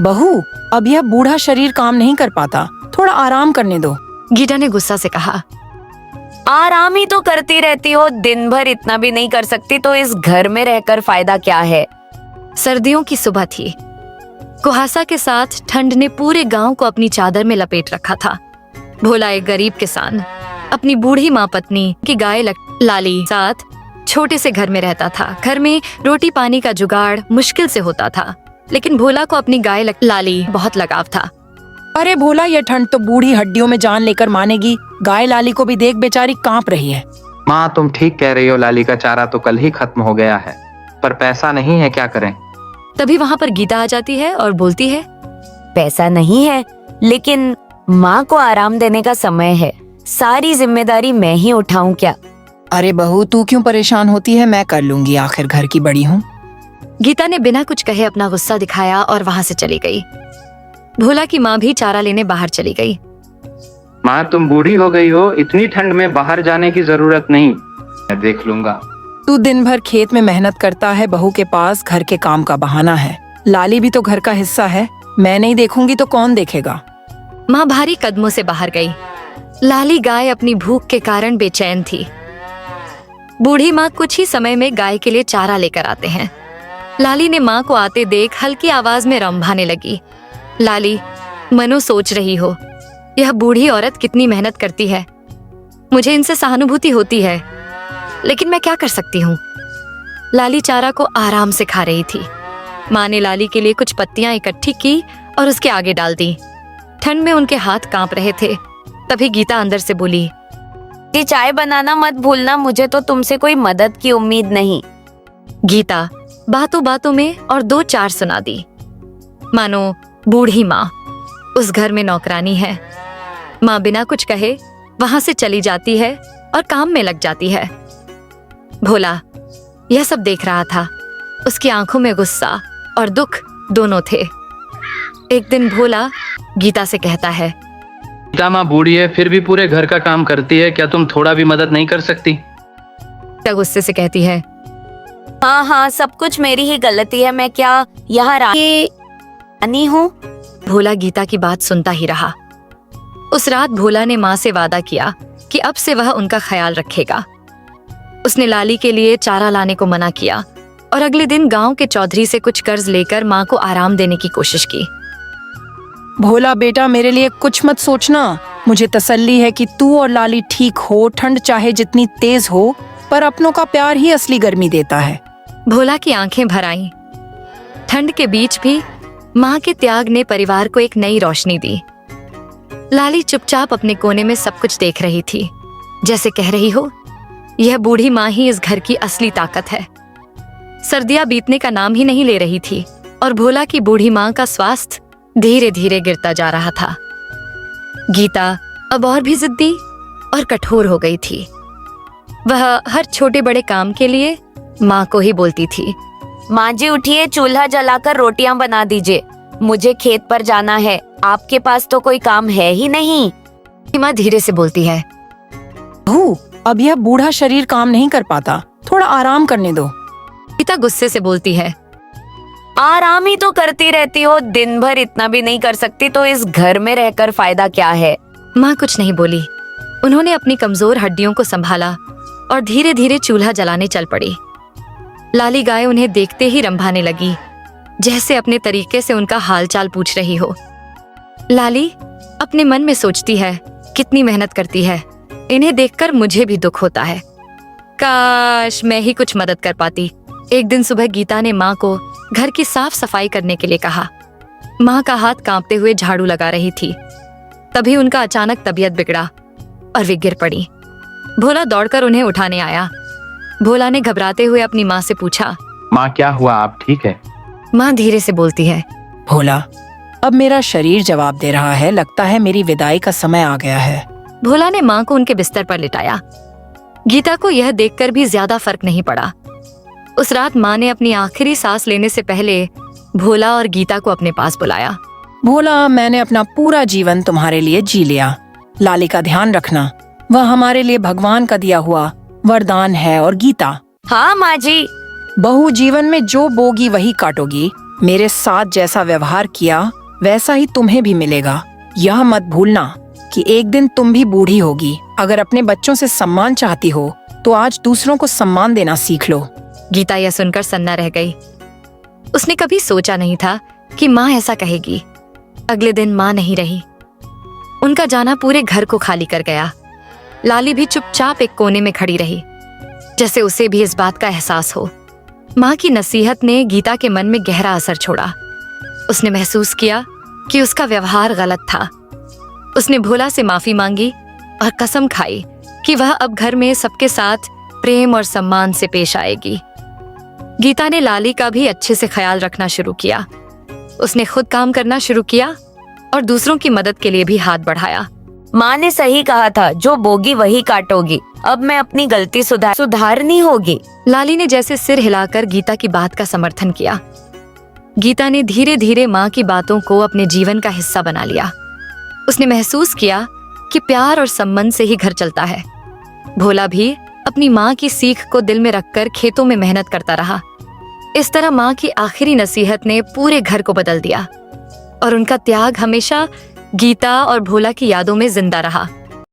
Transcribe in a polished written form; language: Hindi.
बहू, अब यह बूढ़ा शरीर काम नहीं कर पाता, थोड़ा आराम करने दो। गीता ने गुस्सा से कहा। आराम ही तो करती रहती हो, दिन भर इतना भी नहीं कर सकती तो इस घर में रहकर फायदा क्या है। सर्दियों की सुबह थी। कुहासा के साथ ठंड ने पूरे गांव को अपनी चादर में लपेट रखा था। भोला एक गरीब किसान अपनी बूढ़ी माँ पत्नी की गाय लाली साथ छोटे से घर में रहता था। घर में रोटी पानी का जुगाड़ मुश्किल से होता था, लेकिन भोला को अपनी गाय लाली बहुत लगाव था। अरे भोला, यह ठंड तो बूढ़ी हड्डियों में जान लेकर मानेगी। गाय लाली को भी देख, बेचारी कांप रही है। माँ तुम ठीक कह रही हो, लाली का चारा तो कल ही खत्म हो गया है, पर पैसा नहीं है, क्या करें। तभी वहाँ पर गीता आ जाती है और बोलती है, पैसा नहीं है, लेकिन माँ को आराम देने का समय है, सारी जिम्मेदारी मैं ही उठाऊं क्या। अरे बहू, तू क्यों परेशान होती है, मैं कर लूंगी, आखिर घर की बड़ी हूँ। गीता ने बिना कुछ कहे अपना गुस्सा दिखाया और वहाँ से चली गई। भोला की माँ भी चारा लेने बाहर चली गई। माँ तुम बूढ़ी हो गई हो, इतनी ठंड में बाहर जाने की जरूरत नहीं, मैं देख लूंगा। तू दिन भर खेत में मेहनत करता है, बहू के पास घर के काम का बहाना है। लाली भी तो घर का हिस्सा है, मैं नहीं देखूंगी तो कौन देखेगा। माँ भारी कदमों से बाहर गई। लाली गाय अपनी भूख के कारण बेचैन थी। बूढ़ी माँ कुछ ही समय में गाय के लिए चारा लेकर आते हैं। लाली ने माँ को आते देख हल्की आवाज में रंभाने लगी। लाली, मनो सोच रही हो, यह बूढ़ी औरत कितनी मेहनत करती है, मुझे इनसे सहानुभूति होती है, लेकिन मैं क्या कर सकती हूँ। लाली चारा को आराम से खा रही थी। माँ ने लाली के लिए कुछ पत्तियां इकट्ठी की और उसके आगे डाल दी। ठंड में उनके हाथ कांप रहे थे। तभी गीता अंदर से बोली, जी चाय बनाना मत भूलना, मुझे तो तुमसे कोई मदद की उम्मीद नहीं। गीता बातों बातों में और दो चार सुना दी। मानो बूढ़ी माँ उस घर में नौकरानी है। माँ बिना कुछ कहे वहां से चली जाती है और काम में लग जाती है। भोला यह सब देख रहा था। उसकी आंखों में गुस्सा और दुख दोनों थे। एक दिन भोला गीता से कहता है, गीता माँ बूढ़ी है फिर भी पूरे घर का काम करती है, क्या तुम थोड़ा भी मदद नहीं कर सकती। गीता गुस्से से कहती है, हाँ हाँ, सब कुछ मेरी ही गलती है, मैं क्या यहाँ रानी हूँ। भोला गीता की बात सुनता ही रहा। उस रात भोला ने माँ से वादा किया कि अब से वह उनका ख्याल रखेगा। उसने लाली के लिए चारा लाने को मना किया और अगले दिन गांव के चौधरी से कुछ कर्ज लेकर माँ को आराम देने की कोशिश की। भोला बेटा, मेरे लिए कुछ मत सोचना, मुझे तसल्ली है कि तू और लाली ठीक हो। ठंड चाहे जितनी तेज हो, पर अपनों का प्यार ही असली गर्मी देता है। भोला की आंखें भर आईं। ठंड के बीच भी माँ के त्याग ने परिवार को एक नई रोशनी दी। लाली चुपचाप अपने कोने में सब कुछ देख रही थी, जैसे कह रही हो, यह बूढ़ी माँ ही इस घर की असली ताकत है। सर्दियां बीतने का नाम ही नहीं ले रही थी और भोला की बूढ़ी माँ का स्वास्थ्य धीरे धीरे गिरता जा रहा था। गीता अब और भी जिद्दी और कठोर हो गई थी। वह हर छोटे बड़े काम के लिए माँ को ही बोलती थी, माँ जी उठिए, चूल्हा जलाकर रोटियां बना दीजिए, मुझे खेत पर जाना है, आपके पास तो कोई काम है ही नहीं। माँ धीरे से बोलती है, बहू, अब यह बूढ़ा शरीर काम नहीं कर पाता, थोड़ा आराम करने दो। गीता गुस्से से बोलती है, आराम ही तो करती रहती हो, दिन भर इतना भी नहीं कर सकती तो इस घर में रहकर फायदा क्या है। माँ कुछ नहीं बोली। उन्होंने अपनी कमजोर हड्डियों को संभाला और धीरे धीरे चूल्हा जलाने चल पड़ी। लाली गाय उन्हें देखते ही रंभाने लगी, जैसे अपने तरीके से उनका हालचाल पूछ रही हो। लाली अपने मन में सोचती है, कितनी मेहनत करती है, इन्हें देखकर मुझे भी दुख होता है, काश मैं ही कुछ मदद कर पाती। एक दिन सुबह गीता ने माँ को घर की साफ सफाई करने के लिए कहा। माँ का हाथ कांपते हुए झाड़ू लगा रही थी। तभी उनका अचानक तबीयत बिगड़ा और वे गिर पड़ी। भोला दौड़कर उन्हें उठाने आया। भोला ने घबराते हुए अपनी माँ से पूछा, माँ क्या हुआ, आप ठीक है। माँ धीरे से बोलती है, भोला, अब मेरा शरीर जवाब दे रहा है, लगता है मेरी विदाई का समय आ गया है। भोला ने माँ को उनके बिस्तर पर लिटाया। गीता को यह देखकर भी ज्यादा फर्क नहीं पड़ा। उस रात माँ ने अपनी आखिरी सांस लेने से पहले भोला और गीता को अपने पास बुलाया। भोला, मैंने अपना पूरा जीवन तुम्हारे लिए जी लिया। लाली का ध्यान रखना, वह हमारे लिए भगवान का दिया हुआ वरदान है। और गीता, हाँ माँ जी। बहू जीवन में जो बोगी वही काटोगी, मेरे साथ जैसा व्यवहार किया वैसा ही तुम्हें भी मिलेगा। यह मत भूलना कि एक दिन तुम भी बूढ़ी होगी। अगर अपने बच्चों से सम्मान चाहती हो तो आज दूसरों को सम्मान देना सीख लो। गीता यह सुनकर सन्ना रह गई। उसने कभी सोचा नहीं था कि माँ ऐसा कहेगी। अगले दिन माँ नहीं रही। उनका जाना पूरे घर को खाली कर गया। लाली भी चुपचाप एक कोने में खड़ी रही, जैसे उसे भी इस बात का एहसास हो। माँ की नसीहत ने गीता के मन में गहरा असर छोड़ा। उसने महसूस किया कि उसका व्यवहार गलत था। उसने भोला से माफी मांगी और कसम खाई कि वह अब घर में सबके साथ प्रेम और सम्मान से पेश आएगी। गीता ने लाली का भी अच्छे से ख्याल रखना शुरू किया। उसने खुद काम करना शुरू किया और दूसरों की मदद के लिए भी हाथ बढ़ाया। माँ ने सही कहा था, जो बोगी वही काटोगी। अब मैं अपनी गलती सुधारनी होगी। लाली ने जैसे सिर हिलाकर गीता की बात का समर्थन किया। गीता ने धीरे धीरे माँ की बातों को अपने जीवन का हिस्सा बना लिया। उसने महसूस किया कि प्यार और संबंध से ही घर चलता है। भोला भी अपनी माँ की सीख को दिल में रखकर खेतों में मेहनत करता रहा। इस तरह माँ की आखिरी नसीहत ने पूरे घर को बदल दिया और उनका त्याग हमेशा गीता और भोला की यादों में जिंदा रहा।